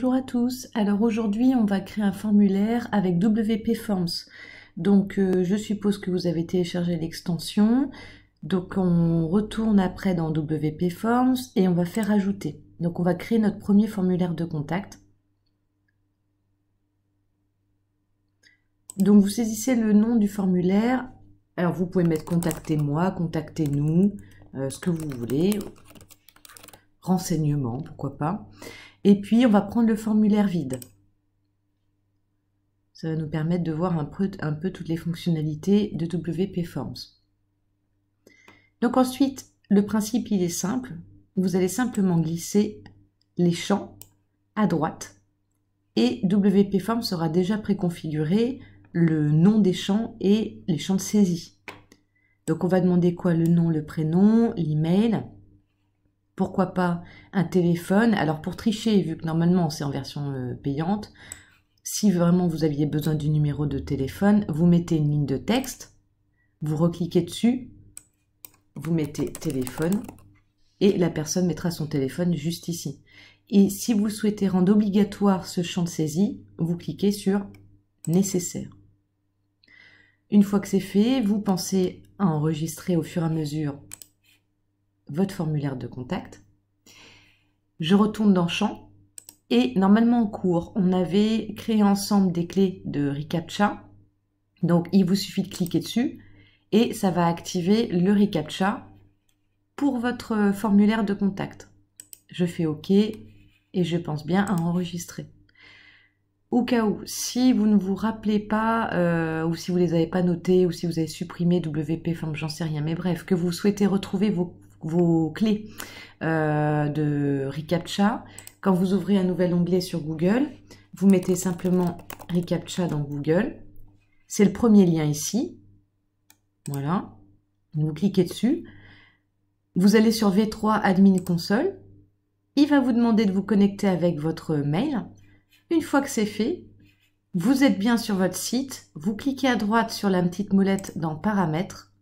Bonjour à tous, alors aujourd'hui on va créer un formulaire avec WP Forms. Donc je suppose que vous avez téléchargé l'extension, donc on retourne après dans WP Forms et on va faire ajouter. Donc on va créer notre premier formulaire de contact. Donc vous saisissez le nom du formulaire, alors vous pouvez mettre contactez-moi, contactez-nous, ce que vous voulez, renseignements, pourquoi pas. Et puis on va prendre le formulaire vide. Ça va nous permettre de voir un peu toutes les fonctionnalités de WP Forms. Donc ensuite, le principe il est simple. Vous allez simplement glisser les champs à droite et WP Forms sera déjà préconfiguré le nom des champs et les champs de saisie. Donc on va demander quoi? Le nom, le prénom, l'email. Pourquoi pas un téléphone? Alors pour tricher, vu que normalement c'est en version payante, si vraiment vous aviez besoin du numéro de téléphone, vous mettez une ligne de texte, vous recliquez dessus, vous mettez téléphone et la personne mettra son téléphone juste ici. Et si vous souhaitez rendre obligatoire ce champ de saisie, vous cliquez sur nécessaire. Une fois que c'est fait, vous pensez à enregistrer au fur et à mesure votre formulaire de contact. Je retourne dans champ. Et normalement en cours, on avait créé ensemble des clés de reCAPTCHA. Donc il vous suffit de cliquer dessus et ça va activer le reCAPTCHA pour votre formulaire de contact. Je fais OK et je pense bien à enregistrer. Au cas où, si vous ne vous rappelez pas, ou si vous ne les avez pas notés, ou si vous avez supprimé WP Forms, j'en sais rien, mais bref, que vous souhaitez retrouver vos clés de reCAPTCHA, quand vous ouvrez un nouvel onglet sur Google, vous mettez simplement reCAPTCHA dans Google. C'est le premier lien ici. Voilà. Vous cliquez dessus. Vous allez sur V3 Admin Console. Il va vous demander de vous connecter avec votre mail. Une fois que c'est fait, vous êtes bien sur votre site. Vous cliquez à droite sur la petite molette dans Paramètres.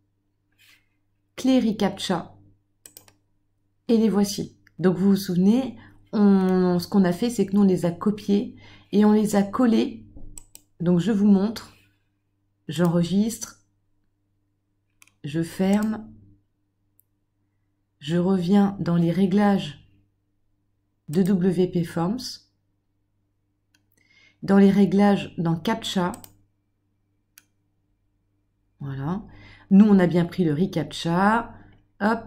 Clés reCAPTCHA. Et les voici. Donc vous vous souvenez, ce qu'on a fait, c'est que nous on les a copiés et on les a collés. Donc je vous montre, j'enregistre, je ferme, je reviens dans les réglages de WP Forms, dans les réglages dans CAPTCHA. Voilà. Nous on a bien pris le reCAPTCHA. Hop.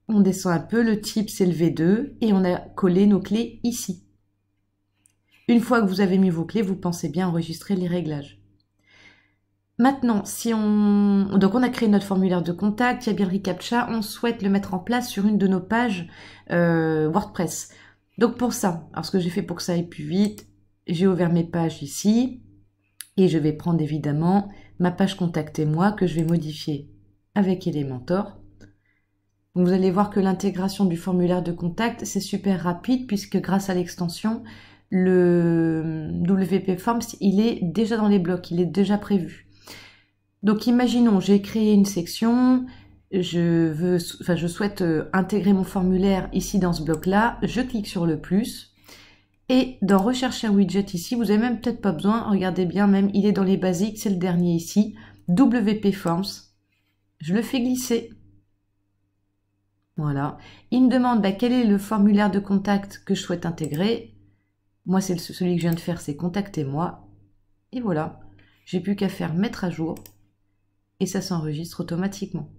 On descend un peu, le type c'est le V2 et on a collé nos clés ici. Une fois que vous avez mis vos clés, vous pensez bien enregistrer les réglages. Maintenant, donc on a créé notre formulaire de contact, il y a bien le reCAPTCHA, on souhaite le mettre en place sur une de nos pages WordPress. Donc pour ça, alors ce que j'ai fait pour que ça aille plus vite, j'ai ouvert mes pages ici et je vais prendre évidemment ma page Contactez-moi que je vais modifier avec Elementor. Donc vous allez voir que l'intégration du formulaire de contact, c'est super rapide puisque grâce à l'extension, le WP Forms, il est déjà dans les blocs, il est déjà prévu. Donc imaginons, j'ai créé une section, je souhaite intégrer mon formulaire ici dans ce bloc-là, je clique sur le plus et dans Rechercher un widget ici, vous n'avez même peut-être pas besoin, regardez bien même, il est dans les basiques, c'est le dernier ici, WP Forms, je le fais glisser. Voilà. Il me demande quel est le formulaire de contact que je souhaite intégrer. Moi, c'est celui que je viens de faire, c'est contactez-moi. Et voilà. J'ai plus qu'à faire mettre à jour et ça s'enregistre automatiquement.